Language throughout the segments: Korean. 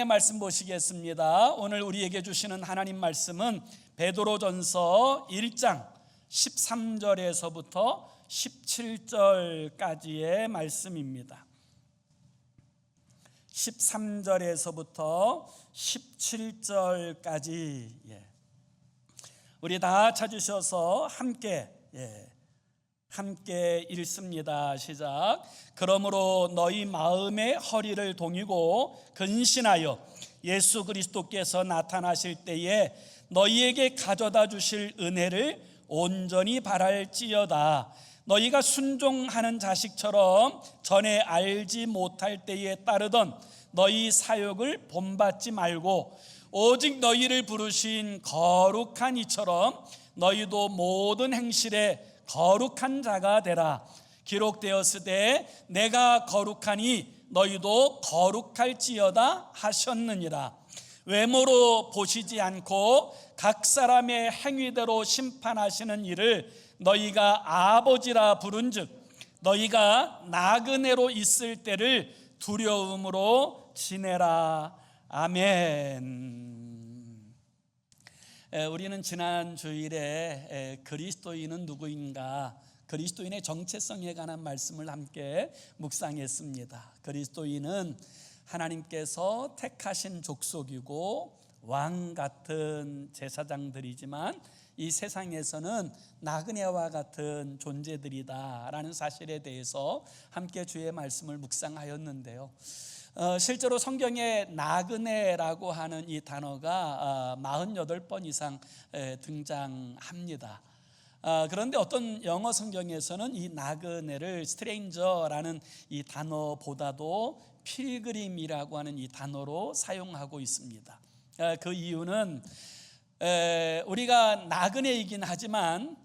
말씀 보시겠습니다. 오늘 우리에게 주시는 하나님 말씀은 베드로전서 1장 13절에서부터 17절까지의 말씀입니다. 13절에서부터 17절까지 우리 다 찾으셔서 함께 읽습니다. 시작. 그러므로 너희 마음의 허리를 동이고 근신하여 예수 그리스도께서 나타나실 때에 너희에게 가져다 주실 은혜를 온전히 바랄지어다. 너희가 순종하는 자식처럼 전에 알지 못할 때에 따르던 너희 사역을 본받지 말고 오직 너희를 부르신 거룩한 이처럼 너희도 모든 행실에 거룩한 자가 되라. 기록되었으되 내가 거룩하니 너희도 거룩할지어다 하셨느니라. 외모로 보시지 않고 각 사람의 행위대로 심판하시는 이를 너희가 아버지라 부른즉 너희가 나그네로 있을 때를 두려움으로 지내라. 아멘. 우리는 지난 주일에 그리스도인은 누구인가, 그리스도인의 정체성에 관한 말씀을 함께 묵상했습니다. 그리스도인은 하나님께서 택하신 족속이고 왕 같은 제사장들이지만 이 세상에서는 나그네와 같은 존재들이다라는 사실에 대해서 함께 주의 말씀을 묵상하였는데요. 실제로 성경에 나그네라고 하는 이 단어가 48번 이상 등장합니다. 그런데 어떤 영어 성경에서는 이 나그네를 스트레인저라는 이 단어보다도 필그림이라고 하는 이 단어로 사용하고 있습니다. 그 이유는 우리가 나그네이긴 하지만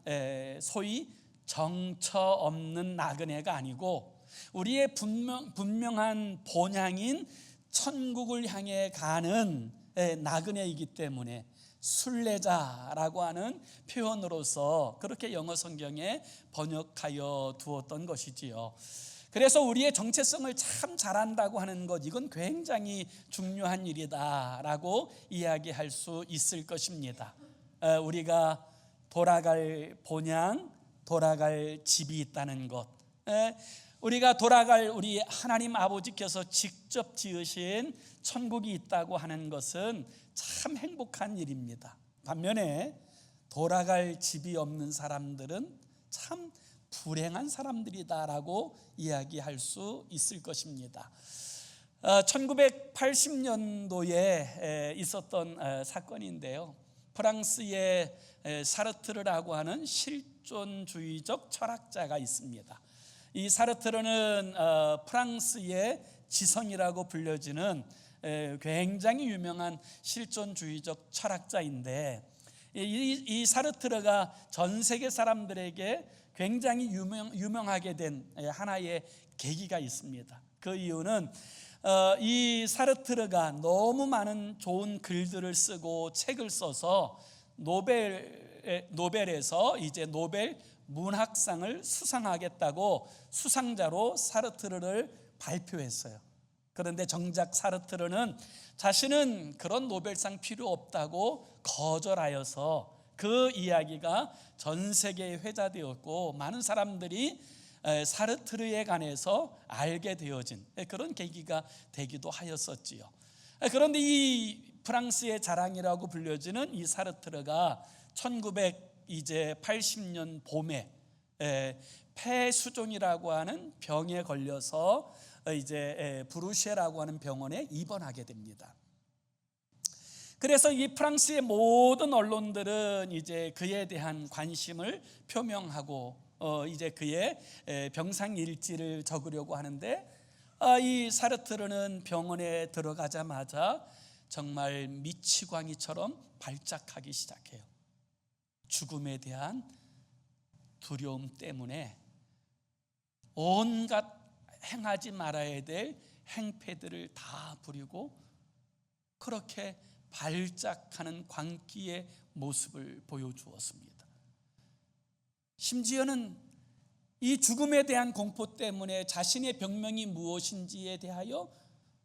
소위 정처 없는 나그네가 아니고 우리의 분명한 본향인 천국을 향해 가는 나그네이기 때문에 순례자라고 하는 표현으로서 그렇게 영어 성경에 번역하여 두었던 것이지요. 그래서 우리의 정체성을 참 잘한다고 하는 것, 이건 굉장히 중요한 일이다라고 이야기할 수 있을 것입니다. 우리가 돌아갈 본향, 돌아갈 집이 있다는 것, 우리가 돌아갈 우리 하나님 아버지께서 직접 지으신 천국이 있다고 하는 것은 참 행복한 일입니다. 반면에 돌아갈 집이 없는 사람들은 참 불행한 사람들이다라고 이야기할 수 있을 것입니다. 1980년도에 있었던 사건인데요. 프랑스의 사르트르라고 하는 실존주의적 철학자가 있습니다. 이 사르트르는 프랑스의 지성이라고 불려지는 굉장히 유명한 실존주의적 철학자인데, 이 사르트르가 전 세계 사람들에게 굉장히 유명하게 된 하나의 계기가 있습니다. 그 이유는 이 사르트르가 너무 많은 좋은 글들을 쓰고 책을 써서 노벨에서 이제 노벨 문학상을 수상하겠다고 수상자로 사르트르를 발표했어요. 그런데 정작 사르트르는 자신은 그런 노벨상 필요 없다고 거절하여서 그 이야기가 전 세계에 회자되었고 많은 사람들이 사르트르에 관해서 알게 되어진 그런 계기가 되기도 하였었지요. 그런데 이 프랑스의 자랑이라고 불려지는 이 사르트르가 1980년 봄에 폐수종이라고 하는 병에 걸려서 이제 브루쉐라고 하는 병원에 입원하게 됩니다. 그래서 이 프랑스의 모든 언론들은 이제 그에 대한 관심을 표명하고 이제 그의 병상 일지를 적으려고 하는데, 이 사르트르는 병원에 들어가자마자 정말 미치광이처럼 발작하기 시작해요. 죽음에 대한 두려움 때문에 온갖 행하지 말아야 될 행패들을 다 부리고 그렇게 발작하는 광기의 모습을 보여주었습니다. 심지어는 이 죽음에 대한 공포 때문에 자신의 병명이 무엇인지에 대하여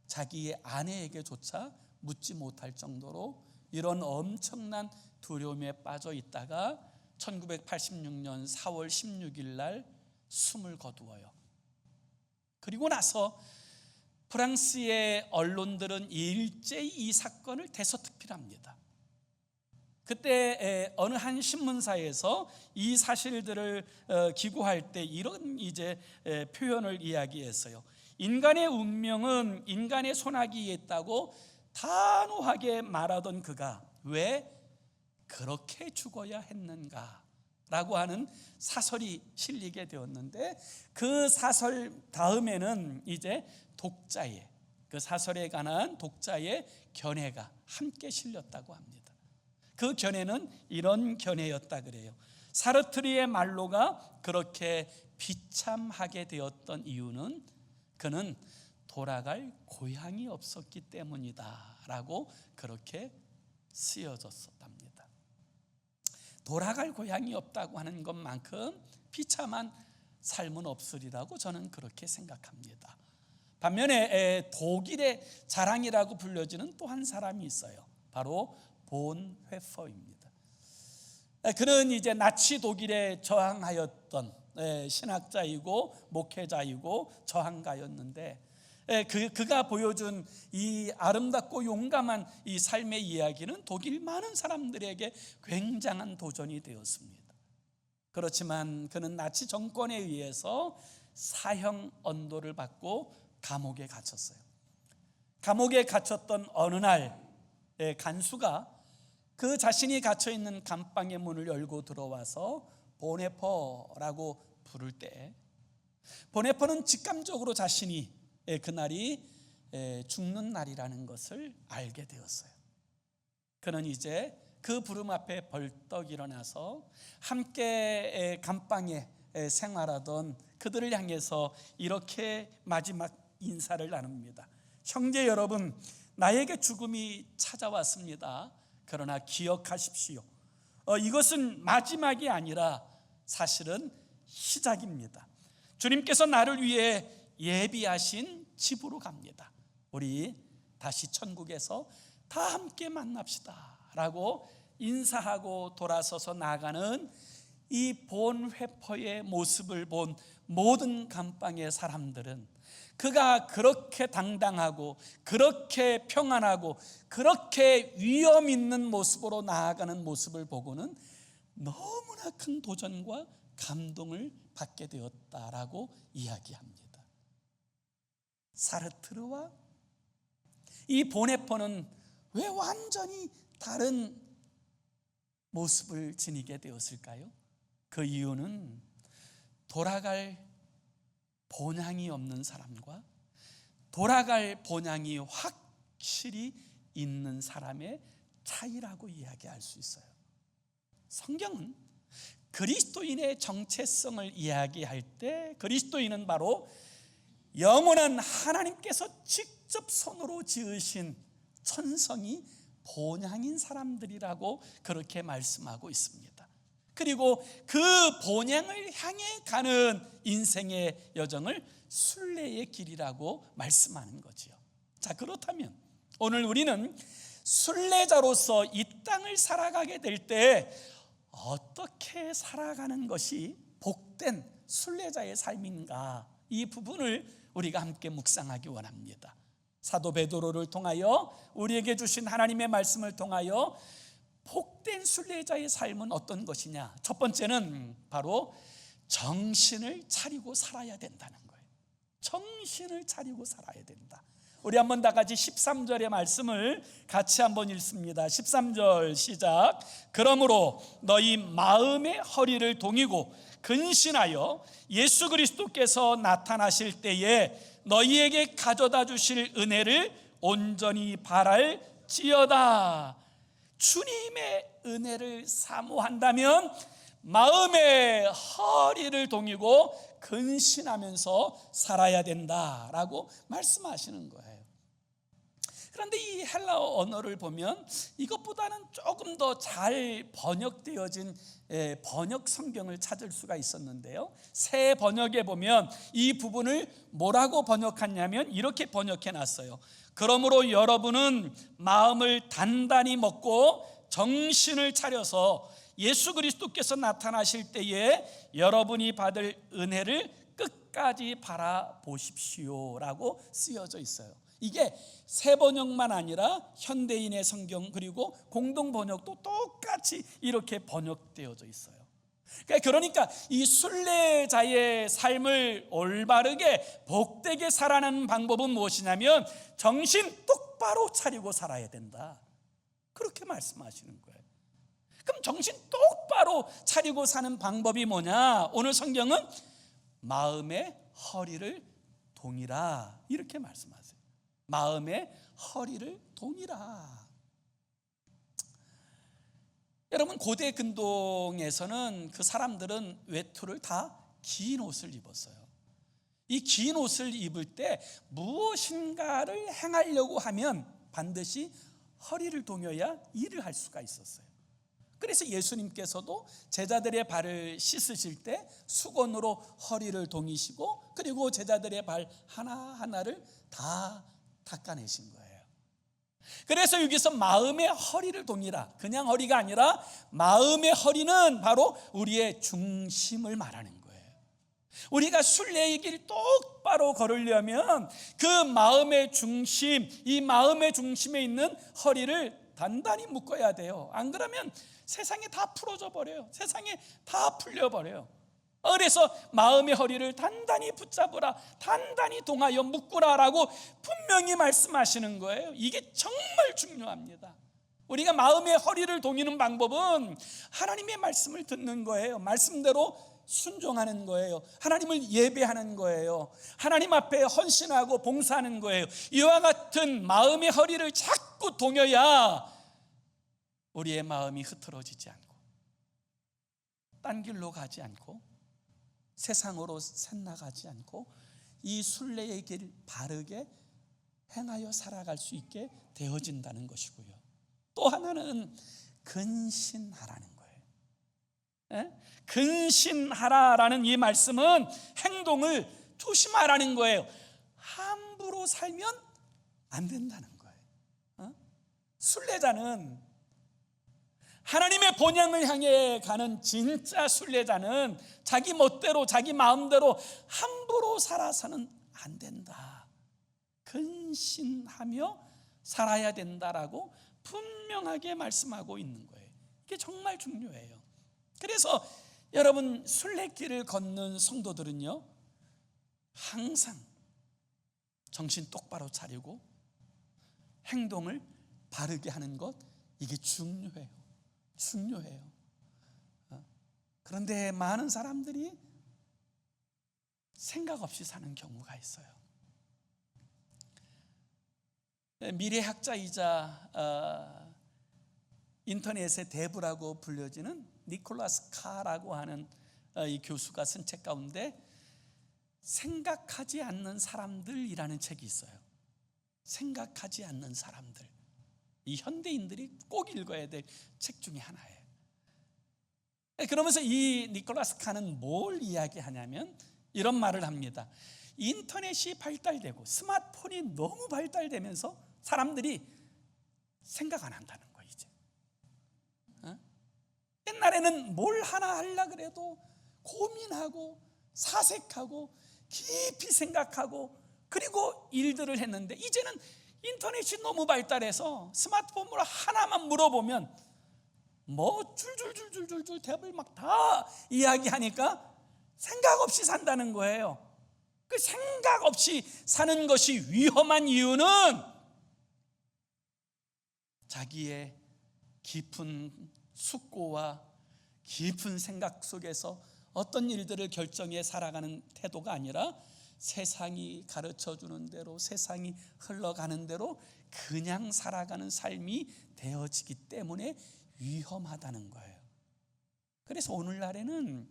자기의 아내에게조차 묻지 못할 정도로 이런 엄청난 두려움에 빠져 있다가 1986년 4월 16일 날 숨을 거두어요. 그리고 나서 프랑스의 언론들은 일제히 이 사건을 대서특필합니다. 그때 어느 한 신문사에서 이 사실들을 기고할 때 이런 이제 표현을 이야기했어요. 인간의 운명은 인간의 손아귀에 있다고 단호하게 말하던 그가 왜 그렇게 죽어야 했는가? 라고 하는 사설이 실리게 되었는데, 그 사설 다음에는 이제 독자의, 그 사설에 관한 독자의 견해가 함께 실렸다고 합니다. 그 견해는 이런 견해였다 그래요. 사르트르의 말로가 그렇게 비참하게 되었던 이유는 그는 돌아갈 고향이 없었기 때문이다 라고 그렇게 쓰여졌었답니다. 돌아갈 고향이 없다고 하는 것만큼 비참한 삶은 없으리라고 저는 그렇게 생각합니다. 반면에 독일의 자랑이라고 불려지는 또 한 사람이 있어요. 바로 본회퍼입니다. 그는 이제 나치 독일에 저항하였던 신학자이고 목회자이고 저항가였는데, 그가 보여준 이 아름답고 용감한 이 삶의 이야기는 독일 많은 사람들에게 굉장한 도전이 되었습니다. 그렇지만 그는 나치 정권에 의해서 사형 언도를 받고 감옥에 갇혔어요. 감옥에 갇혔던 어느 날 간수가 그 자신이 갇혀있는 감방의 문을 열고 들어와서 본회퍼라고 부를 때, 본회퍼는 직감적으로 자신이 그날이 죽는 날이라는 것을 알게 되었어요. 그는 이제 그 부름 앞에 벌떡 일어나서 함께 감방에 생활하던 그들을 향해서 이렇게 마지막 인사를 나눕니다. 형제 여러분, 나에게 죽음이 찾아왔습니다. 그러나 기억하십시오. 이것은 마지막이 아니라 사실은 시작입니다. 주님께서 나를 위해 예비하신 집으로 갑니다. 우리 다시 천국에서 다 함께 만납시다 라고 인사하고 돌아서서 나가는 이 본회퍼의 모습을 본 모든 감방의 사람들은 그가 그렇게 당당하고 그렇게 평안하고 그렇게 위험 있는 모습으로 나아가는 모습을 보고는 너무나 큰 도전과 감동을 받게 되었다라고 이야기합니다. 사르트르와 이 본회퍼는 왜 완전히 다른 모습을 지니게 되었을까요? 그 이유는 돌아갈 본향이 없는 사람과 돌아갈 본향이 확실히 있는 사람의 차이라고 이야기할 수 있어요. 성경은 그리스도인의 정체성을 이야기할 때 그리스도인은 바로 영원한 하나님께서 직접 손으로 지으신 천성이 본향인 사람들이라고 그렇게 말씀하고 있습니다. 그리고 그 본향을 향해 가는 인생의 여정을 순례의 길이라고 말씀하는 거지요. 자, 그렇다면 오늘 우리는 순례자로서 이 땅을 살아가게 될 때 어떻게 살아가는 것이 복된 순례자의 삶인가, 이 부분을 우리가 함께 묵상하기 원합니다. 사도 베드로를 통하여 우리에게 주신 하나님의 말씀을 통하여 복된 순례자의 삶은 어떤 것이냐? 첫 번째는 바로 정신을 차리고 살아야 된다는 거예요. 정신을 차리고 살아야 된다. 우리 한번 다 같이 13절의 말씀을 같이 한번 읽습니다. 13절 시작. 그러므로 너희 마음의 허리를 동이고 근신하여 예수 그리스도께서 나타나실 때에 너희에게 가져다 주실 은혜를 온전히 바랄지어다. 주님의 은혜를 사모한다면 마음의 허리를 동이고 근신하면서 살아야 된다라고 말씀하시는 거예요. 그런데 이 헬라어 언어를 보면 이것보다는 조금 더 잘 번역되어진 번역 성경을 찾을 수가 있었는데요, 새 번역에 보면 이 부분을 뭐라고 번역했냐면 이렇게 번역해 놨어요. 그러므로 여러분은 마음을 단단히 먹고 정신을 차려서 예수 그리스도께서 나타나실 때에 여러분이 받을 은혜를 끝까지 바라보십시오 라고 쓰여져 있어요. 이게 새 번역만 아니라 현대인의 성경 그리고 공동 번역도 똑같이 이렇게 번역되어져 있어요. 그러니까 이 순례자의 삶을 올바르게 복되게 살아가는 방법은 무엇이냐면 정신 똑바로 차리고 살아야 된다, 그렇게 말씀하시는 거예요. 그럼 정신 똑바로 차리고 사는 방법이 뭐냐? 오늘 성경은 마음의 허리를 동이라 이렇게 말씀하세요. 마음의 허리를 동이라. 여러분, 고대 근동에서는 그 사람들은 외투를 다 긴 옷을 입었어요. 이 긴 옷을 입을 때 무엇인가를 행하려고 하면 반드시 허리를 동여야 일을 할 수가 있었어요. 그래서 예수님께서도 제자들의 발을 씻으실 때 수건으로 허리를 동이시고 그리고 제자들의 발 하나하나를 다 닦아내신 거예요. 그래서 여기서 마음의 허리를 동이라, 그냥 허리가 아니라 마음의 허리는 바로 우리의 중심을 말하는 거예요. 우리가 순례의 길 똑바로 걸으려면 그 마음의 중심, 이 마음의 중심에 있는 허리를 단단히 묶어야 돼요. 안 그러면 세상에 다 풀어져 버려요. 세상에 다 풀려버려요. 그래서 마음의 허리를 단단히 붙잡으라, 단단히 동하여 묶으라라고 분명히 말씀하시는 거예요. 이게 정말 중요합니다. 우리가 마음의 허리를 동이는 방법은 하나님의 말씀을 듣는 거예요. 말씀대로 순종하는 거예요. 하나님을 예배하는 거예요. 하나님 앞에 헌신하고 봉사하는 거예요. 이와 같은 마음의 허리를 자꾸 동여야 우리의 마음이 흐트러지지 않고 딴 길로 가지 않고 세상으로 샌나가지 않고 이 순례의 길 바르게 행하여 살아갈 수 있게 되어진다는 것이고요. 또 하나는 근신하라는 거예요. 근신하라라는 이 말씀은 행동을 조심하라는 거예요. 함부로 살면 안 된다는 거예요. 순례자는, 하나님의 본향을 향해 가는 진짜 순례자는 자기 멋대로 자기 마음대로 함부로 살아서는 안 된다, 근신하며 살아야 된다라고 분명하게 말씀하고 있는 거예요. 이게 정말 중요해요. 그래서 여러분, 순례길을 걷는 성도들은요, 항상 정신 똑바로 차리고 행동을 바르게 하는 것, 이게 중요해요. 그런데 많은 사람들이 생각 없이 사는 경우가 있어요. 미래학자이자 인터넷의 대부라고 불려지는 니콜라스 카라고 하는 이 교수가 쓴 책 가운데 생각하지 않는 사람들이라는 책이 있어요. 생각하지 않는 사람들, 이 현대인들이 꼭 읽어야 될 책 중에 하나예요. 그러면서 이 니콜라스 카는 뭘 이야기하냐면 이런 말을 합니다. 인터넷이 발달되고 스마트폰이 너무 발달되면서 사람들이 생각 안 한다는 거예요. 이제 옛날에는 뭘 하나 하려고 그래도 고민하고 사색하고 깊이 생각하고 그리고 일들을 했는데, 이제는 인터넷이 너무 발달해서 스마트폰으로 하나만 물어보면 뭐 줄줄줄줄줄 답을 막 다 이야기하니까 생각 없이 산다는 거예요. 그 생각 없이 사는 것이 위험한 이유는 자기의 깊은 숙고와 깊은 생각 속에서 어떤 일들을 결정해 살아가는 태도가 아니라 세상이 가르쳐주는 대로, 세상이 흘러가는 대로 그냥 살아가는 삶이 되어지기 때문에 위험하다는 거예요. 그래서 오늘날에는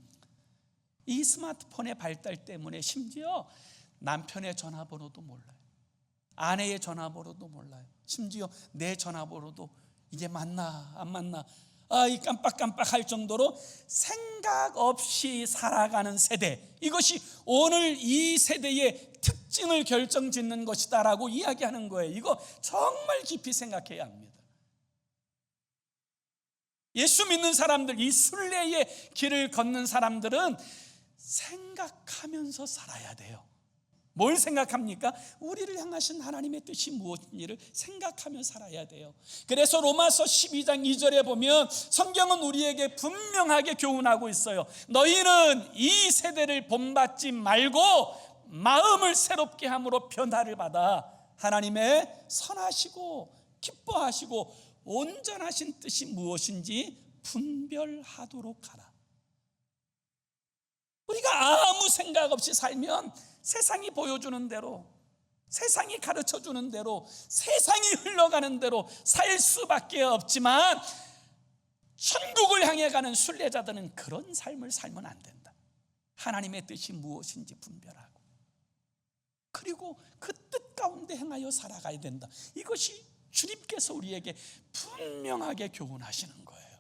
이 스마트폰의 발달 때문에 심지어 남편의 전화번호도 몰라요. 아내의 전화번호도 몰라요. 심지어 내 전화번호도 이게 맞나 안 맞나 이 깜빡깜빡할 정도로 생각 없이 살아가는 세대, 이것이 오늘 이 세대의 특징을 결정짓는 것이다라고 이야기하는 거예요. 이거 정말 깊이 생각해야 합니다. 예수 믿는 사람들, 이 순례의 길을 걷는 사람들은 생각하면서 살아야 돼요. 뭘 생각합니까? 우리를 향하신 하나님의 뜻이 무엇인지를 생각하며 살아야 돼요. 그래서 로마서 12장 2절에 보면 성경은 우리에게 분명하게 교훈하고 있어요. 너희는 이 세대를 본받지 말고 마음을 새롭게 함으로 변화를 받아 하나님의 선하시고 기뻐하시고 온전하신 뜻이 무엇인지 분별하도록 하라. 우리가 아무 생각 없이 살면 세상이 보여주는 대로, 세상이 가르쳐주는 대로, 세상이 흘러가는 대로 살 수밖에 없지만 천국을 향해 가는 순례자들은 그런 삶을 살면 안 된다. 하나님의 뜻이 무엇인지 분별하고, 그리고 그 뜻 가운데 행하여 살아가야 된다. 이것이 주님께서 우리에게 분명하게 교훈하시는 거예요.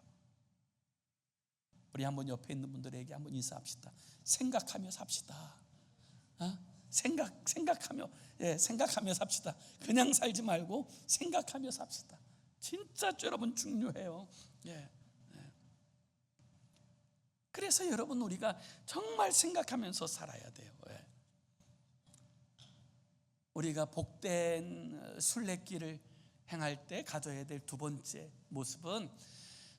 우리 한번 옆에 있는 분들에게 한번 인사합시다. 생각하며 삽시다. 생각하며 삽시다. 그냥 살지 말고 생각하며 삽시다. 진짜 여러분 중요해요. 그래서 여러분 우리가 정말 생각하면서 살아야 돼요. 우리가 복된 순례길을 행할 때 가져야 될 두 번째 모습은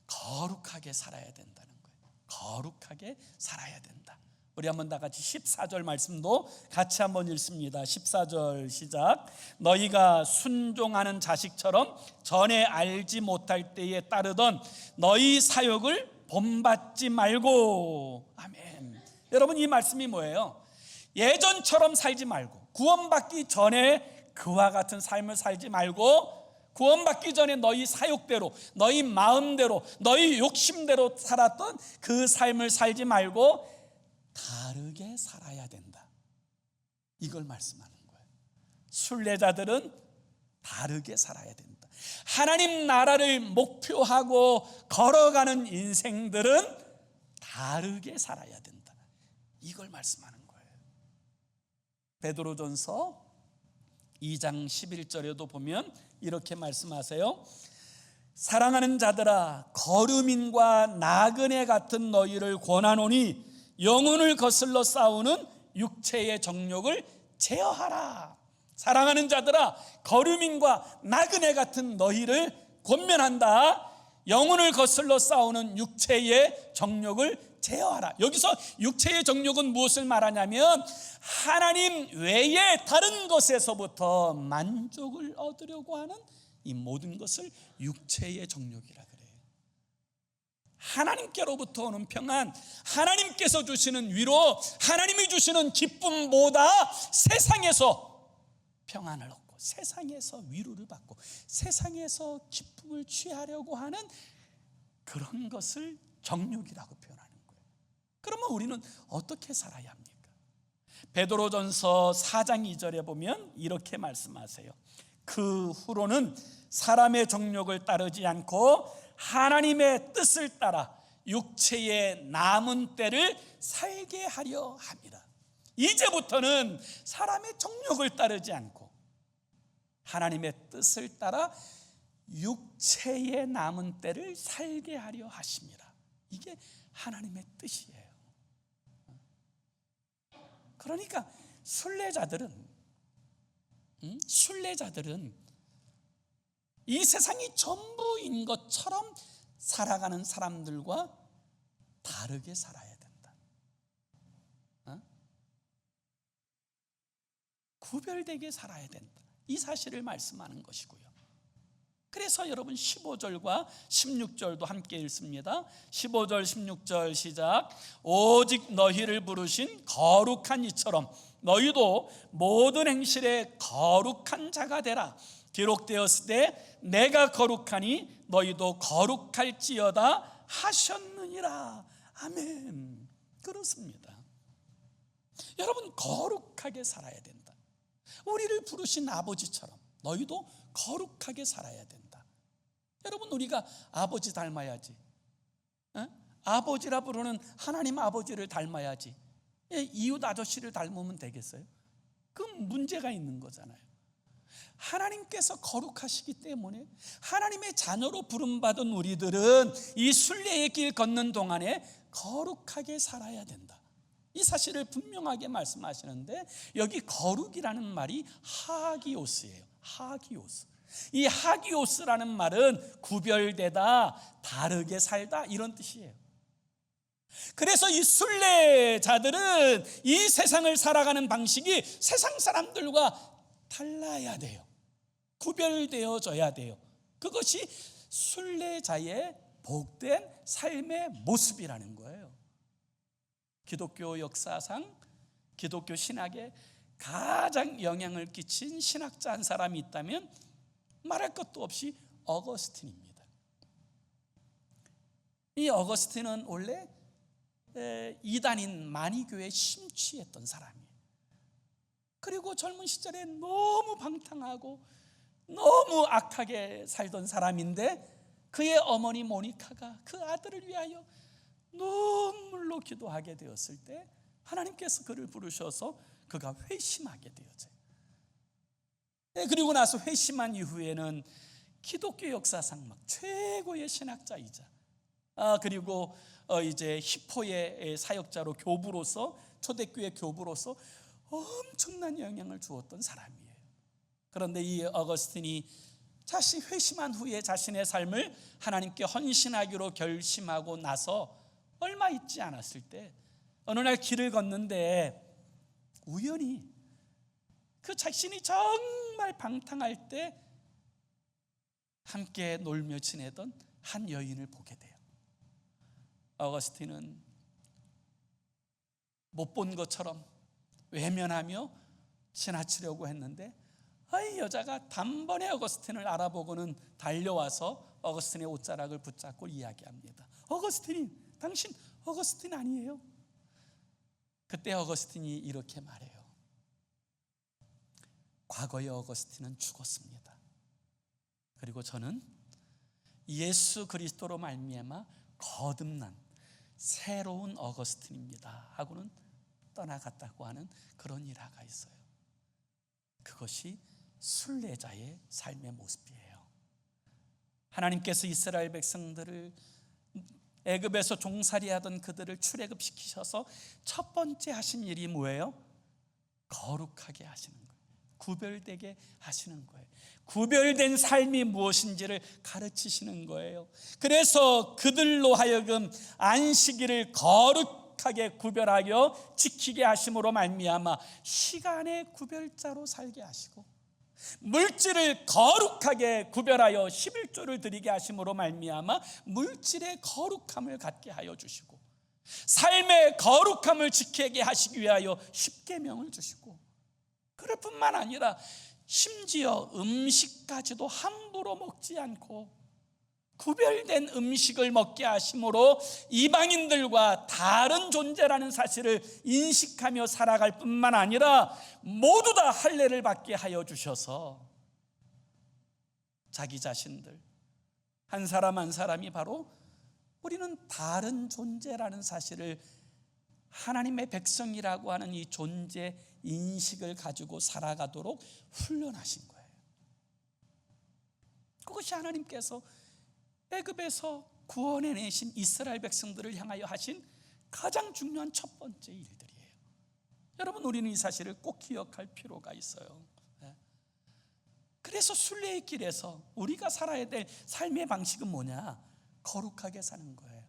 거룩하게 살아야 된다는 거예요. 거룩하게 살아야 된다. 우리 한번 다 같이 14절 말씀도 같이 한번 읽습니다. 14절 시작. 너희가 순종하는 자식처럼 전에 알지 못할 때에 따르던 너희 사욕을 본받지 말고. 아멘. 여러분, 이 말씀이 뭐예요? 예전처럼 살지 말고, 구원받기 전에 그와 같은 삶을 살지 말고, 구원받기 전에 너희 사욕대로, 너희 마음대로, 너희 욕심대로 살았던 그 삶을 살지 말고 다르게 살아야 된다. 이걸 말씀하는 거예요. 순례자들은 다르게 살아야 된다. 하나님 나라를 목표하고 걸어가는 인생들은 다르게 살아야 된다. 이걸 말씀하는 거예요. 베드로전서 2장 11절에도 보면 이렇게 말씀하세요. 사랑하는 자들아, 거류민과 나그네 같은 너희를 권하노니 영혼을 거슬러 싸우는 육체의 정욕을 제어하라. 사랑하는 자들아, 거류민과 나그네 같은 너희를 권면한다. 영혼을 거슬러 싸우는 육체의 정욕을 제어하라. 여기서 육체의 정욕은 무엇을 말하냐면 하나님 외에 다른 것에서부터 만족을 얻으려고 하는 이 모든 것을 육체의 정욕이라 그래요. 하나님께로부터 오는 평안, 하나님께서 주시는 위로, 하나님이 주시는 기쁨보다 세상에서 평안을 얻고, 세상에서 위로를 받고, 세상에서 기쁨을 취하려고 하는 그런 것을 정욕이라고 표현하는 거예요. 그러면 우리는 어떻게 살아야 합니까? 베드로전서 4장 2절에 보면 이렇게 말씀하세요. 그 후로는 사람의 정욕을 따르지 않고 하나님의 뜻을 따라 육체의 남은 때를 살게 하려 합니다. 이제부터는 사람의 정욕을 따르지 않고 하나님의 뜻을 따라 육체의 남은 때를 살게 하려 하십니다. 이게 하나님의 뜻이에요. 그러니까 순례자들은 이 세상이 전부인 것처럼 살아가는 사람들과 다르게 살아야 된다. 구별되게 살아야 된다. 이 사실을 말씀하는 것이고요. 그래서 여러분 15절과 16절도 함께 읽습니다. 15절 16절 시작. 오직 너희를 부르신 거룩한 이처럼 너희도 모든 행실에 거룩한 자가 되라. 기록되었을 때 내가 거룩하니 너희도 거룩할지어다 하셨느니라. 아멘. 그렇습니다. 여러분, 거룩하게 살아야 된다. 우리를 부르신 아버지처럼 너희도 거룩하게 살아야 된다. 여러분, 우리가 아버지 닮아야지. 아버지라 부르는 하나님 아버지를 닮아야지. 이웃 아저씨를 닮으면 되겠어요? 그 문제가 있는 거잖아요. 하나님께서 거룩하시기 때문에 하나님의 자녀로 부름받은 우리들은 이 순례의 길 걷는 동안에 거룩하게 살아야 된다. 이 사실을 분명하게 말씀하시는데, 여기 거룩이라는 말이 하기오스예요. 하기오스. 이 하기오스라는 말은 구별되다, 다르게 살다, 이런 뜻이에요. 그래서 이 순례자들은 이 세상을 살아가는 방식이 세상 사람들과 달라야 돼요. 구별되어져야 돼요. 그것이 순례자의 복된 삶의 모습이라는 거예요. 기독교 역사상, 기독교 신학에 가장 영향을 끼친 신학자 한 사람이 있다면 말할 것도 없이 어거스틴입니다. 이 어거스틴은 원래 이단인 마니교에 심취했던 사람이에요. 그리고 젊은 시절에 너무 방탕하고 너무 악하게 살던 사람인데, 그의 어머니 모니카가 그 아들을 위하여 눈물로 기도하게 되었을 때 하나님께서 그를 부르셔서 그가 회심하게 되었어요. 그리고 나서 회심한 이후에는 기독교 역사상 막 최고의 신학자이자 그리고 이제 히포의 사역자로, 교부로서, 초대교회 교부로서 엄청난 영향을 주었던 사람이에요. 그런데 이 어거스틴이 자신이 회심한 후에 자신의 삶을 하나님께 헌신하기로 결심하고 나서 얼마 있지 않았을 때 어느 날 길을 걷는데 우연히 그 자신이 정말 방탕할 때 함께 놀며 지내던 한 여인을 보게 돼요. 어거스틴은 못 본 것처럼 외면하며 지나치려고 했는데, 이 여자가 단번에 어거스틴을 알아보고는 달려와서 어거스틴의 옷자락을 붙잡고 이야기합니다. 어거스틴, 당신 어거스틴 아니에요? 그때 어거스틴이 이렇게 말해요. 과거의 어거스틴은 죽었습니다. 그리고 저는 예수 그리스도로 말미암아 거듭난 새로운 어거스틴입니다 하고는 떠나갔다고 하는 그런 일화가 있어요. 그것이 순례자의 삶의 모습이에요. 하나님께서 이스라엘 백성들을 애굽에서 종살이하던 그들을 출애굽시키셔서 첫 번째 하신 일이 뭐예요? 거룩하게 하시는 거예요. 구별되게 하시는 거예요. 구별된 삶이 무엇인지를 가르치시는 거예요. 그래서 그들로 하여금 안식일을 거룩하게 구별하여 지키게 하심으로 말미암아 시간의 구별자로 살게 하시고, 물질을 거룩하게 구별하여 11조를 드리게 하심으로 말미암아 물질의 거룩함을 갖게 하여 주시고, 삶의 거룩함을 지키게 하시기 위하여 십계명을 주시고, 그럴 뿐만 아니라 심지어 음식까지도 함부로 먹지 않고 구별된 음식을 먹게 하심으로 이방인들과 다른 존재라는 사실을 인식하며 살아갈 뿐만 아니라 모두 다 할례를 받게 하여 주셔서 자기 자신들 한 사람 한 사람이 바로 우리는 다른 존재라는 사실을, 하나님의 백성이라고 하는 이 존재 인식을 가지고 살아가도록 훈련하신 거예요. 그것이 하나님께서 애굽에서 구원해내신 이스라엘 백성들을 향하여 하신 가장 중요한 첫 번째 일들이에요. 여러분, 우리는 이 사실을 꼭 기억할 필요가 있어요. 그래서 순례의 길에서 우리가 살아야 될 삶의 방식은 뭐냐? 거룩하게 사는 거예요.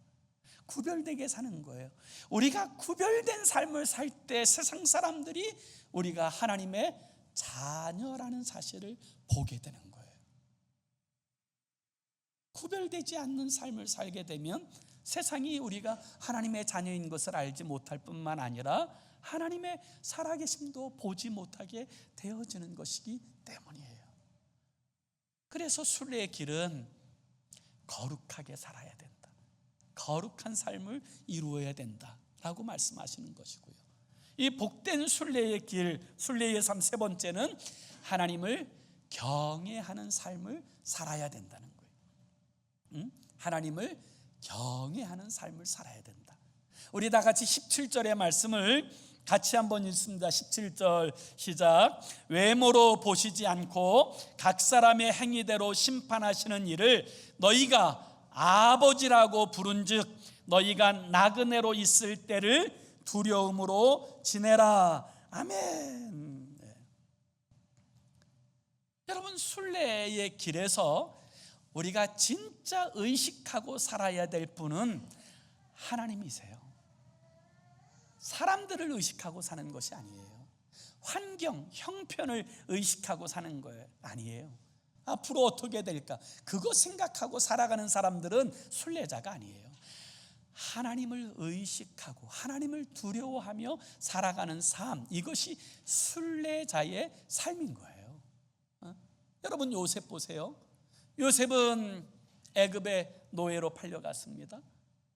구별되게 사는 거예요. 우리가 구별된 삶을 살 때 세상 사람들이 우리가 하나님의 자녀라는 사실을 보게 되는 거예요. 구별되지 않는 삶을 살게 되면 세상이 우리가 하나님의 자녀인 것을 알지 못할 뿐만 아니라 하나님의 살아계심도 보지 못하게 되어지는 것이기 때문이에요. 그래서 순례의 길은 거룩하게 살아야 된다, 거룩한 삶을 이루어야 된다라고 말씀하시는 것이고요. 이 복된 순례의 길, 순례의 삶 세 번째는 하나님을 경외하는 삶을 살아야 된다는 거예요. 하나님을 경외하는 삶을 살아야 된다. 우리 다 같이 17절의 말씀을 같이 한번 읽습니다. 17절 시작. 외모로 보시지 않고 각 사람의 행위대로 심판하시는 이를 너희가 아버지라고 부른즉 너희가 나그네로 있을 때를 두려움으로 지내라. 아멘. 네. 여러분, 순례의 길에서 우리가 진짜 의식하고 살아야 될 분은 하나님이세요. 사람들을 의식하고 사는 것이 아니에요. 환경, 형편을 의식하고 사는 거 아니에요. 앞으로 어떻게 될까? 그거 생각하고 살아가는 사람들은 순례자가 아니에요. 하나님을 의식하고 하나님을 두려워하며 살아가는 삶, 이것이 순례자의 삶인 거예요. 여러분, 요셉 보세요. 요셉은 애굽의 노예로 팔려갔습니다.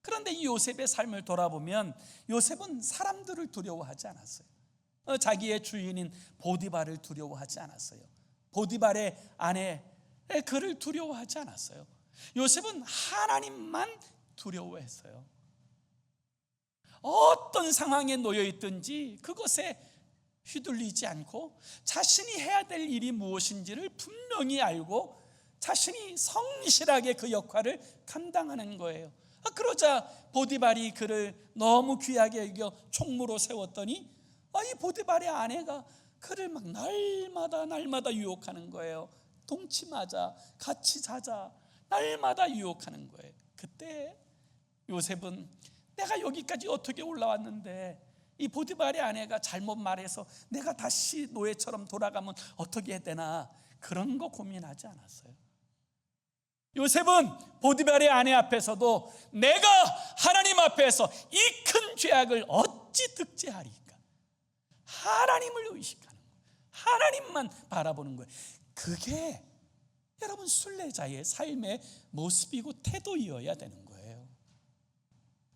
그런데 이 요셉의 삶을 돌아보면 요셉은 사람들을 두려워하지 않았어요. 자기의 주인인 보디발을 두려워하지 않았어요. 보디발의 아내 그를 두려워하지 않았어요. 요셉은 하나님만 두려워했어요. 어떤 상황에 놓여 있든지 그것에 휘둘리지 않고 자신이 해야 될 일이 무엇인지를 분명히 알고 자신이 성실하게 그 역할을 감당하는 거예요. 그러자 보디발이 그를 너무 귀하게 여겨 총무로 세웠더니 이 보디발의 아내가 그를 막 날마다 유혹하는 거예요. 동침하자, 같이 자자, 날마다 유혹하는 거예요. 그때 요셉은 내가 여기까지 어떻게 올라왔는데 이 보디발의 아내가 잘못 말해서 내가 다시 노예처럼 돌아가면 어떻게 해야 되나, 그런 거 고민하지 않았어요. 요셉은 보디발의 아내 앞에서도 내가 하나님 앞에서 이 큰 죄악을 어찌 득제하리까, 하나님을 의식하는 거예요. 하나님만 바라보는 거예요. 그게 여러분 순례자의 삶의 모습이고 태도이어야 되는 거예요.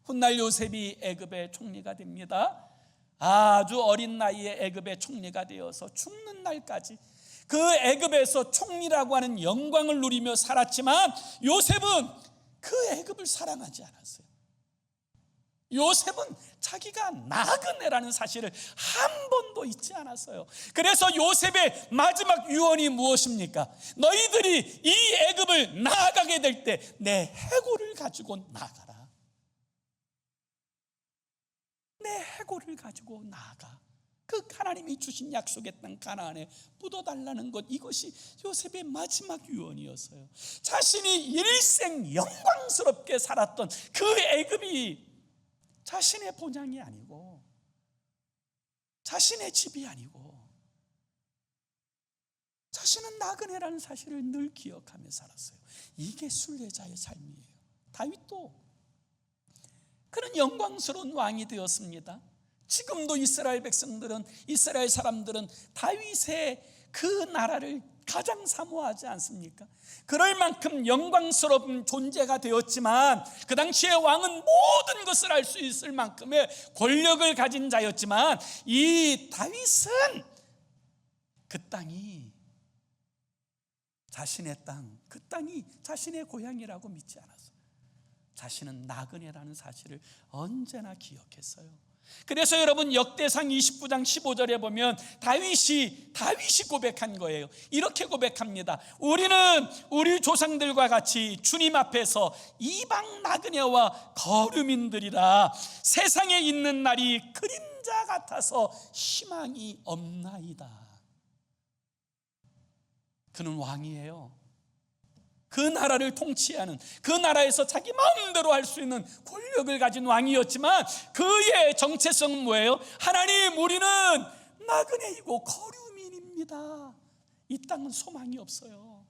훗날 요셉이 애굽의 총리가 됩니다. 아주 어린 나이에 애굽의 총리가 되어서 죽는 날까지 그 애굽에서 총리라고 하는 영광을 누리며 살았지만 요셉은 그 애굽을 사랑하지 않았어요. 요셉은 자기가 나그네라는 사실을 한 번도 잊지 않았어요. 그래서 요셉의 마지막 유언이 무엇입니까? 너희들이 이 애굽을 나아가게 될 때 내 해골을 가지고 나가라. 내 해골을 가지고 나아가. 그 하나님이 주신 약속의 땅 가나안에 묻어달라는 것, 이것이 요셉의 마지막 유언이었어요. 자신이 일생 영광스럽게 살았던 그 애굽이 자신의 본향이 아니고 자신의 집이 아니고 자신은 나그네라는 사실을 늘 기억하며 살았어요. 이게 순례자의 삶이에요. 다윗도 그는 영광스러운 왕이 되었습니다. 지금도 이스라엘 백성들은, 이스라엘 사람들은 다윗의 그 나라를 가장 사모하지 않습니까? 그럴 만큼 영광스러운 존재가 되었지만 그 당시에 왕은 모든 것을 알 수 있을 만큼의 권력을 가진 자였지만 이 다윗은 그 땅이 자신의 땅, 그 땅이 자신의 고향이라고 믿지 않았어요. 자신은 나그네라는 사실을 언제나 기억했어요. 그래서 여러분 역대상 29장 15절에 보면 다윗이 고백한 거예요. 이렇게 고백합니다. 우리는 우리 조상들과 같이 주님 앞에서 이방 나그네와 거류민들이라 세상에 있는 날이 그림자 같아서 희망이 없나이다. 그는 왕이에요. 그 나라를 통치하는, 그 나라에서 자기 마음대로 할 수 있는 권력을 가진 왕이었지만 그의 정체성은 뭐예요? 하나님, 우리는 나그네이고 거류민입니다. 이 땅은 소망이 없어요.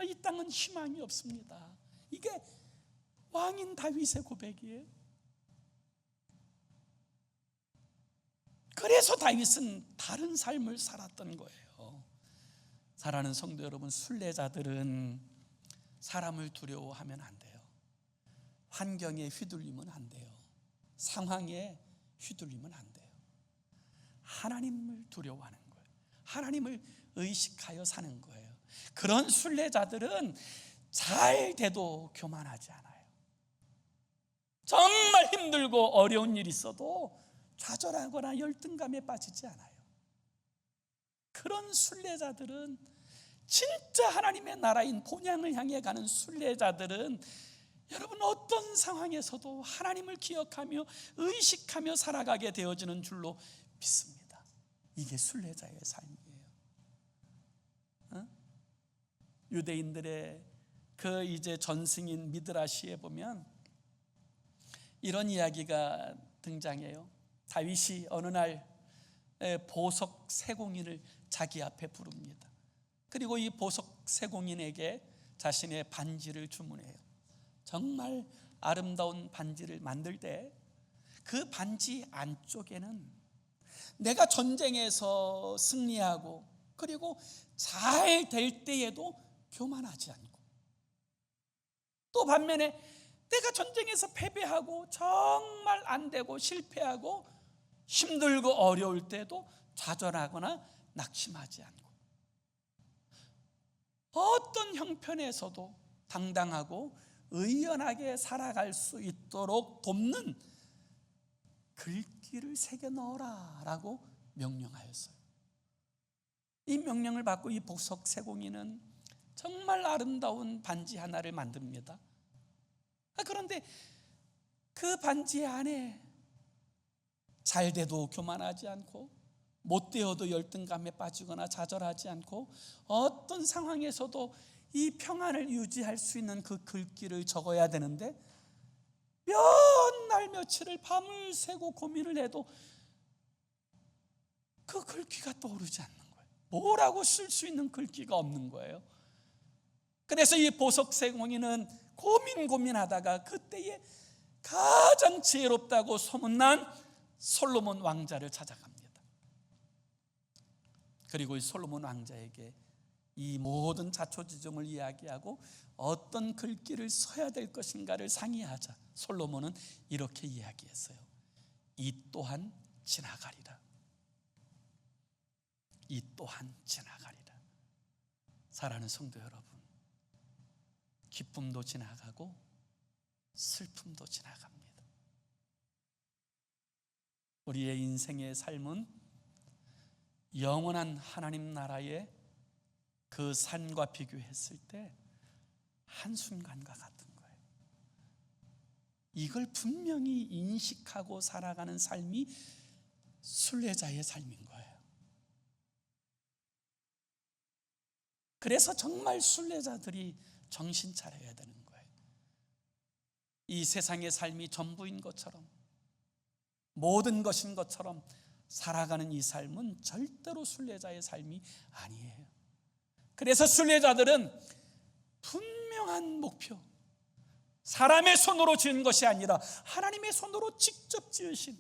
이 땅은 희망이 없습니다. 이게 왕인 다윗의 고백이에요. 그래서 다윗은 다른 삶을 살았던 거예요. 사랑하는 성도 여러분, 순례자들은 사람을 두려워하면 안 돼요. 환경에 휘둘리면 안 돼요. 상황에 휘둘리면 안 돼요. 하나님을 두려워하는 거예요. 하나님을 의식하여 사는 거예요. 그런 순례자들은 잘 돼도 교만하지 않아요. 정말 힘들고 어려운 일이 있어도 좌절하거나 열등감에 빠지지 않아요. 그런 순례자들은, 진짜 하나님의 나라인 본향을 향해 가는 순례자들은 여러분 어떤 상황에서도 하나님을 기억하며 의식하며 살아가게 되어지는 줄로 믿습니다. 이게 순례자의 삶이에요. 유대인들의 그 이제 전승인 미드라시에 보면 이런 이야기가 등장해요. 다윗이 어느 날 보석 세공인을 자기 앞에 부릅니다. 그리고 이 보석 세공인에게 자신의 반지를 주문해요. 정말 아름다운 반지를 만들 때 그 반지 안쪽에는 내가 전쟁에서 승리하고 그리고 잘 될 때에도 교만하지 않고, 또 반면에 내가 전쟁에서 패배하고 정말 안 되고 실패하고 힘들고 어려울 때도 좌절하거나 낙심하지 않고, 어떤 형편에서도 당당하고 의연하게 살아갈 수 있도록 돕는 글귀를 새겨 넣어라 라고 명령하였어요. 이 명령을 받고 이 보석 세공인은 정말 아름다운 반지 하나를 만듭니다. 그런데 그 반지 안에 잘 돼도 교만하지 않고 못 되어도 열등감에 빠지거나 좌절하지 않고 어떤 상황에서도 이 평안을 유지할 수 있는 그 글귀를 적어야 되는데 몇 날 며칠을 밤을 새고 고민을 해도 그 글귀가 떠오르지 않는 거예요. 뭐라고 쓸 수 있는 글귀가 없는 거예요. 그래서 이 보석 세공인은 고민하다가 그때에 가장 지혜롭다고 소문난 솔로몬 왕자를 찾아갑니다. 그리고 이 솔로몬 왕자에게 이 모든 자초지종을 이야기하고 어떤 글귀를 써야 될 것인가를 상의하자 솔로몬은 이렇게 이야기했어요. 이 또한 지나가리라. 이 또한 지나가리라. 사랑하는 성도 여러분, 기쁨도 지나가고 슬픔도 지나갑니다. 우리의 인생의 삶은 영원한 하나님 나라의 그 산과 비교했을 때 한순간과 같은 거예요. 이걸 분명히 인식하고 살아가는 삶이 순례자의 삶인 거예요. 그래서 정말 순례자들이 정신 차려야 되는 거예요. 이 세상의 삶이 전부인 것처럼, 모든 것인 것처럼 살아가는 이 삶은 절대로 순례자의 삶이 아니에요. 그래서 순례자들은 분명한 목표, 사람의 손으로 지은 것이 아니라 하나님의 손으로 직접 지으신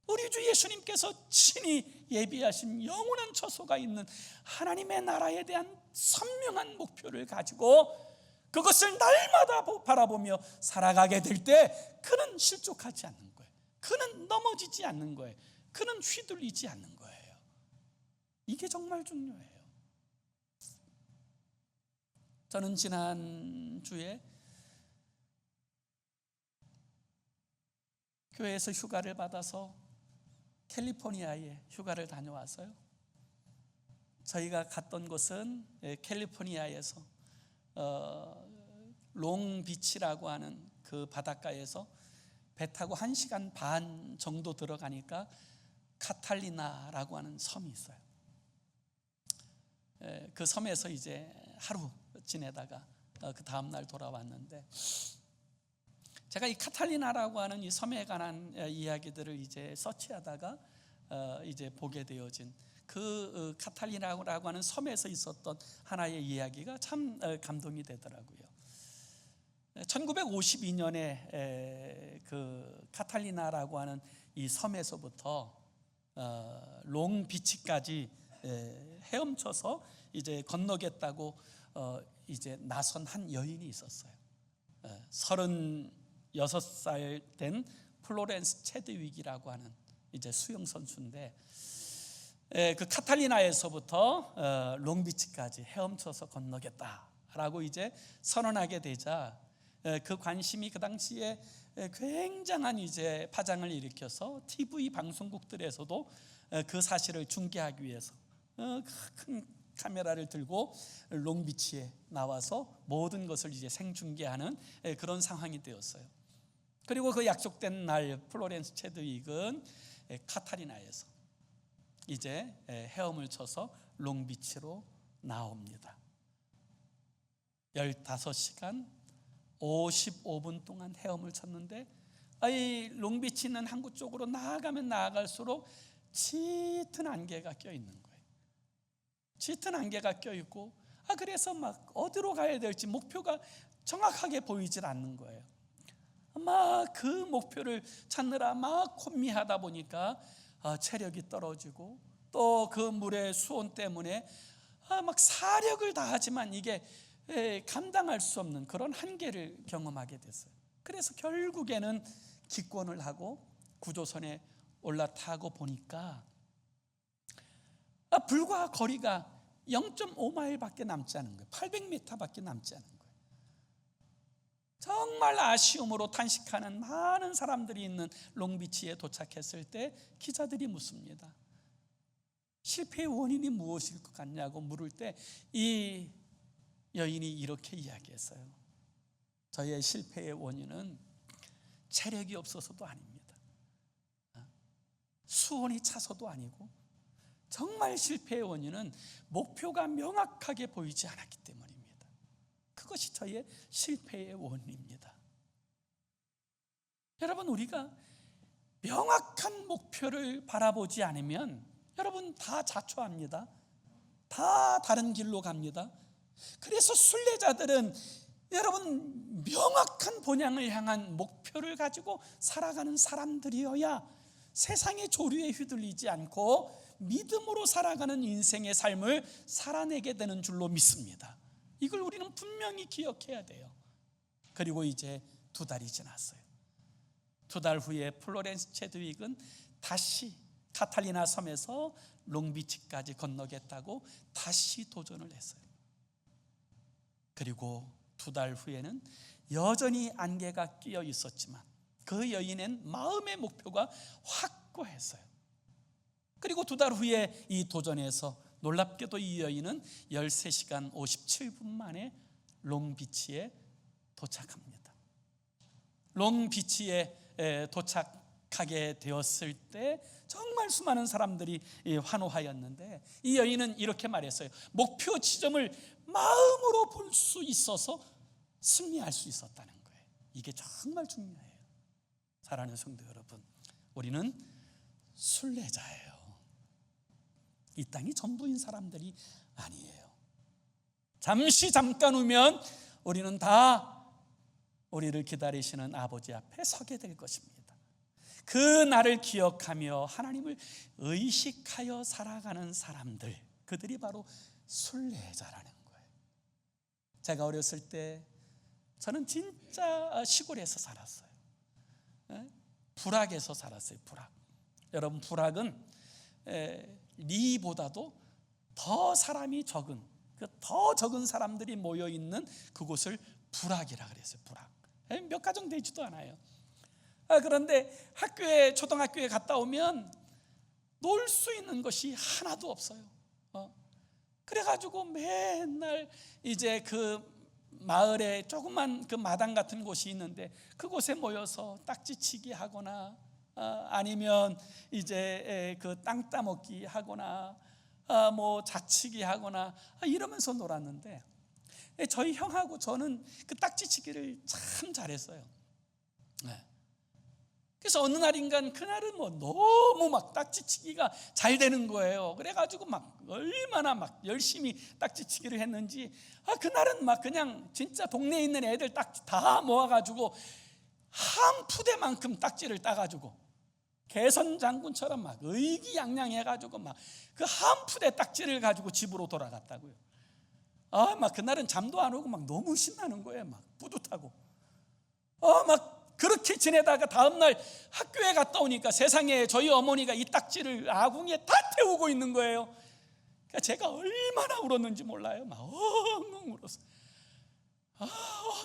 우리 주 예수님께서 친히 예비하신 영원한 처소가 있는 하나님의 나라에 대한 선명한 목표를 가지고 그것을 날마다 바라보며 살아가게 될 때 그는 실족하지 않는 거예요. 그는 넘어지지 않는 거예요. 그는 휘둘리지 않는 거예요. 이게 정말 중요해요. 저는 지난주에 교회에서 휴가를 받아서 캘리포니아에 휴가를 다녀왔어요. 저희가 갔던 곳은 캘리포니아에서 롱비치라고 하는 그 바닷가에서 배 타고 1시간 반 정도 들어가니까 카탈리나라고 하는 섬이 있어요. 그 섬에서 이제 하루 지내다가 그 다음날 돌아왔는데, 제가 이 카탈리나라고 하는 이 섬에 관한 이야기들을 이제 서치하다가 이제 보게 되어진 그 카탈리나라고 하는 섬에서 있었던 하나의 이야기가 참 감동이 되더라고요. 1952년에 그 카탈리나라고 하는 이 섬에서부터 롱비치까지 헤엄쳐서 이제 건너겠다고 이제 나선 한 여인이 있었어요. 36살 된 플로렌스 체드윅이라고 하는 이제 수영 선수인데 그 카탈리나에서부터 롱비치까지 헤엄쳐서 건너겠다라고 이제 선언하게 되자 그 관심이 그 당시에 굉장한 이제 파장을 일으켜서 TV 방송국들에서도 그 사실을 중계하기 위해서 큰 카메라를 들고 롱비치에 나와서 모든 것을 이제 생중계하는 그런 상황이 되었어요. 그리고 그 약속된 날 플로렌스 체드윅은 카타리나에서 이제 헤엄을 쳐서 롱비치로 나옵니다. 15시간 55분 동안 헤엄을 쳤는데 이 롱비치 있는 항구 쪽으로 나아가면 나아갈수록 짙은 안개가 껴있는 거예요. 짙은 안개가 껴있고 그래서 막 어디로 가야 될지 목표가 정확하게 보이질 않는 거예요. 막 그 목표를 찾느라 막 혼미하다 보니까 체력이 떨어지고 또 그 물의 수온 때문에 막 사력을 다하지만 이게 감당할 수 없는 그런 한계를 경험하게 됐어요. 그래서 결국에는 기권을 하고 구조선에 올라타고 보니까 불과 거리가 0.5마일밖에 남지 않은 거예요. 800m밖에 남지 않은 거예요. 정말 아쉬움으로 탄식하는 많은 사람들이 있는 롱비치에 도착했을 때 기자들이 묻습니다. 실패의 원인이 무엇일 것 같냐고 물을 때 이 여인이 이렇게 이야기했어요. 저의 실패의 원인은 체력이 없어서도 아닙니다. 수온이 차서도 아니고 정말 실패의 원인은 목표가 명확하게 보이지 않았기 때문입니다. 그것이 저의 실패의 원인입니다. 여러분, 우리가 명확한 목표를 바라보지 않으면 여러분 다 자초합니다. 다 다른 길로 갑니다. 그래서 순례자들은 여러분 명확한 본향을 향한 목표를 가지고 살아가는 사람들이어야 세상의 조류에 휘둘리지 않고 믿음으로 살아가는 인생의 삶을 살아내게 되는 줄로 믿습니다. 이걸 우리는 분명히 기억해야 돼요. 그리고 이제 2달이 지났어요. 2달 후에 플로렌스 체드윅은 다시 카탈리나 섬에서 롱비치까지 건너겠다고 다시 도전을 했어요. 그리고 2달 후에는 여전히 안개가 끼어 있었지만 그 여인은 마음의 목표가 확고했어요. 그리고 2달 후에 이 도전에서 놀랍게도 이 여인은 13시간 57분 만에 롱비치에 도착합니다. 롱비치에 도착하게 되었을 때 정말 수많은 사람들이 환호하였는데 이 여인은 이렇게 말했어요. 목표 지점을 마음으로 볼 수 있어서 승리할 수 있었다는 거예요. 이게 정말 중요해요. 사랑하는 성도 여러분, 우리는 순례자예요. 이 땅이 전부인 사람들이 아니에요. 잠깐 후면 우리는 다 우리를 기다리시는 아버지 앞에 서게 될 것입니다. 그 날을 기억하며 하나님을 의식하여 살아가는 사람들, 그들이 바로 순례자라는 거예요. 제가 어렸을 때 저는 진짜 시골에서 살았어요. 부락에서 살았어요. 부락. 여러분, 부락은 리보다도 더 사람이 적은, 더 적은 사람들이 모여 있는 그곳을 부락이라 그랬어요. 부락. 몇 가정 되지도 않아요. 그런데 초등학교에 갔다 오면 놀 수 있는 것이 하나도 없어요. 그래가지고 맨날 이제 그 마을에 조그만 그 마당 같은 곳이 있는데 그곳에 모여서 딱지치기 하거나 아니면 이제 그 땅 따먹기 하거나 뭐 자치기 하거나 이러면서 놀았는데 저희 형하고 저는 그 딱지치기를 참 잘했어요. 그래서 어느 날인간 그날은 뭐 너무 막 딱지치기가 잘 되는 거예요. 그래가지고 막 얼마나 막 열심히 딱지치기를 했는지 그날은 막 그냥 진짜 동네에 있는 애들 딱지 다 모아가지고 한 푸대만큼 딱지를 따가지고 개선 장군처럼 막 의기양양해가지고 막 그 한 푸대 딱지를 가지고 집으로 돌아갔다고요. 막 그날은 잠도 안 오고 막 너무 신나는 거예요. 막 뿌듯하고 막 그렇게 지내다가 다음날 학교에 갔다 오니까 세상에 저희 어머니가 이 딱지를 아궁이에 다 태우고 있는 거예요. 그러니까 제가 얼마나 울었는지 몰라요. 막 엉엉 울었어.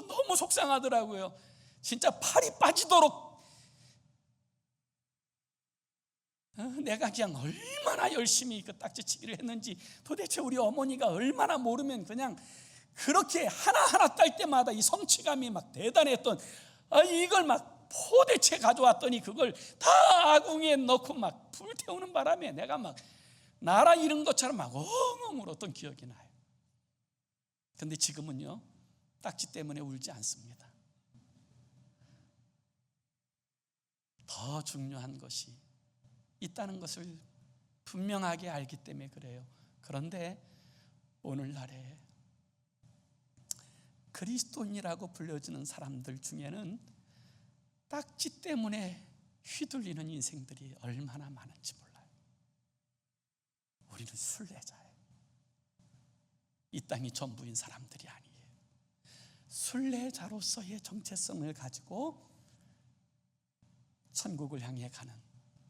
너무 속상하더라고요. 진짜 팔이 빠지도록 내가 그냥 얼마나 열심히 그 딱지치기를 했는지 도대체 우리 어머니가 얼마나 모르면 그냥 그렇게 하나하나 딸 때마다 이 성취감이 막 대단했던, 이걸 막 포대체 가져왔더니 그걸 다 아궁이에 넣고 막 불태우는 바람에 내가 막 나라 잃은 것처럼 막 엉엉 울었던 기억이 나요. 근데 지금은요, 딱지 때문에 울지 않습니다. 더 중요한 것이 있다는 것을 분명하게 알기 때문에 그래요. 그런데 오늘날에 그리스도인이라고 불려지는 사람들 중에는 딱지 때문에 휘둘리는 인생들이 얼마나 많은지 몰라요. 우리는 순례자예요. 이 땅이 전부인 사람들이 아니에요. 순례자로서의 정체성을 가지고 천국을 향해 가는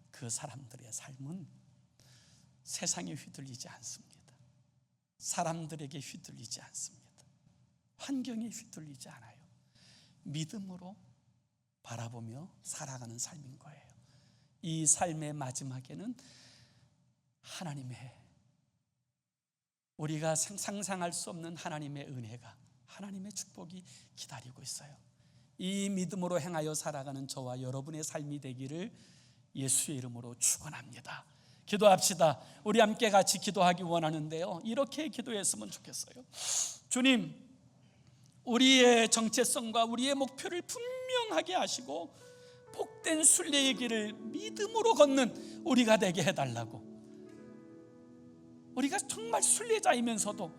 그 사람들의 삶은 세상에 휘둘리지 않습니다. 사람들에게 휘둘리지 않습니다. 환경에 휘둘리지 않아요. 믿음으로 바라보며 살아가는 삶인 거예요. 이 삶의 마지막에는 하나님의, 우리가 상상할 수 없는 하나님의 은혜가, 하나님의 축복이 기다리고 있어요. 이 믿음으로 행하여 살아가는 저와 여러분의 삶이 되기를 예수의 이름으로 축원합니다. 기도합시다. 우리 함께 같이 기도하기 원하는데요, 이렇게 기도했으면 좋겠어요. 주님, 우리의 정체성과 우리의 목표를 분명하게 하시고 복된 순례의 길을 믿음으로 걷는 우리가 되게 해달라고. 우리가 정말 순례자이면서도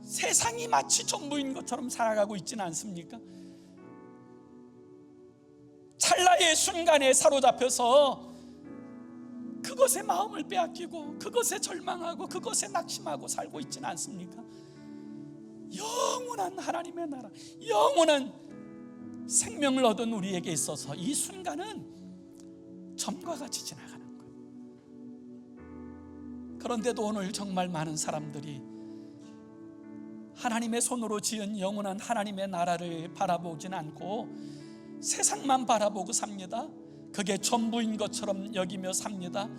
세상이 마치 전부인 것처럼 살아가고 있지는 않습니까? 찰나의 순간에 사로잡혀서 그것에 마음을 빼앗기고 그것에 절망하고 그것에 낙심하고 살고 있지는 않습니까? 영원한 하나님의 나라, 영원한 생명을 얻은 우리에게 있어서 이 순간은 점과 같이 지나가는 거예요. 그런데도 오늘 정말 많은 사람들이 하나님의 손으로 지은 영원한 하나님의 나라를 바라보진 않고 세상만 바라보고 삽니다. 그게 전부인 것처럼 여기며 삽니다.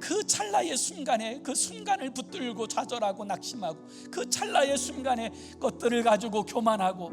그 찰나의 순간에 그 순간을 붙들고 좌절하고 낙심하고 그 찰나의 순간에 것들을 가지고 교만하고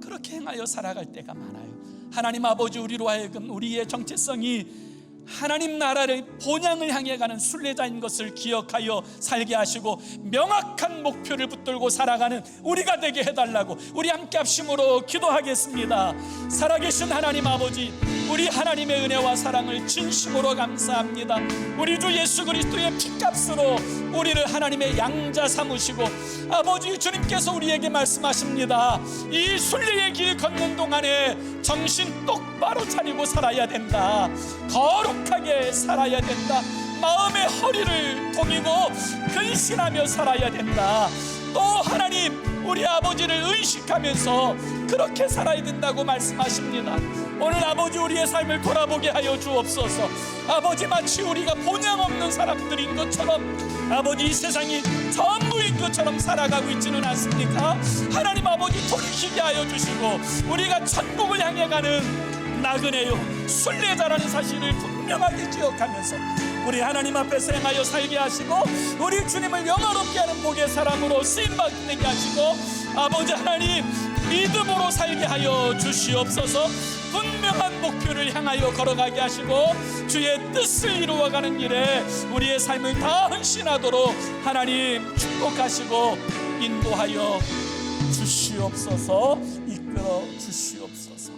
그렇게 행하여 살아갈 때가 많아요. 하나님 아버지, 우리로 하여금 우리의 정체성이 하나님 나라를 본향을 향해 가는 순례자인 것을 기억하여 살게 하시고 명확한 목표를 붙들고 살아가는 우리가 되게 해달라고 우리 함께 합심으로 기도하겠습니다. 살아계신 하나님 아버지, 우리 하나님의 은혜와 사랑을 진심으로 감사합니다. 우리 주 예수 그리스도의 피값으로 우리를 하나님의 양자 삼으시고 아버지 주님께서 우리에게 말씀하십니다. 이 순례의 길 걷는 동안에 정신 똑바로 차리고 살아야 된다. 거룩하게 살아야 된다. 마음의 허리를 동이고 근신하며 살아야 된다. 또 하나님, 우리 아버지를 의식하면서 그렇게 살아야 된다고 말씀하십니다. 오늘 아버지, 우리의 삶을 돌아보게 하여 주옵소서. 아버지, 마치 우리가 본향 없는 사람들인 것처럼, 아버지 이 세상이 전부인 것처럼 살아가고 있지는 않습니까? 하나님 아버지, 돌이키게 하여 주시고 우리가 천국을 향해 가는 나그네요 순례자라는 사실을 분명하게 기억하면서 우리 하나님 앞에서 행하여 살게 하시고 우리 주님을 영화롭게 하는 복의 사람으로 쓰임받게 하시고 아버지 하나님, 믿음으로 살게 하여 주시옵소서. 분명한 목표를 향하여 걸어가게 하시고 주의 뜻을 이루어가는 일에 우리의 삶을 다 헌신하도록 하나님 축복하시고 인도하여 주시옵소서. 이끌어 주시옵소서.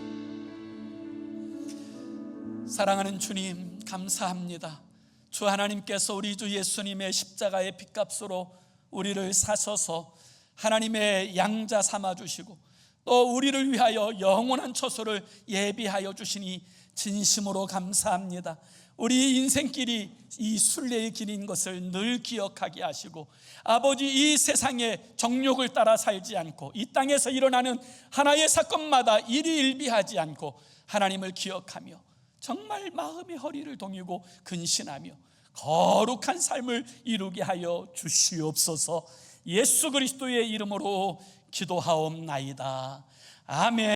사랑하는 주님, 감사합니다. 주 하나님께서 우리 주 예수님의 십자가의 핏값으로 우리를 사셔서 하나님의 양자 삼아주시고 또 우리를 위하여 영원한 처소를 예비하여 주시니 진심으로 감사합니다. 우리 인생길이 이 순례의 길인 것을 늘 기억하게 하시고, 아버지, 이 세상의 정욕을 따라 살지 않고 이 땅에서 일어나는 하나의 사건마다 일희일비하지 않고 하나님을 기억하며 정말 마음의 허리를 동이고 근신하며 거룩한 삶을 이루게 하여 주시옵소서. 예수 그리스도의 이름으로 기도하옵나이다. 아멘.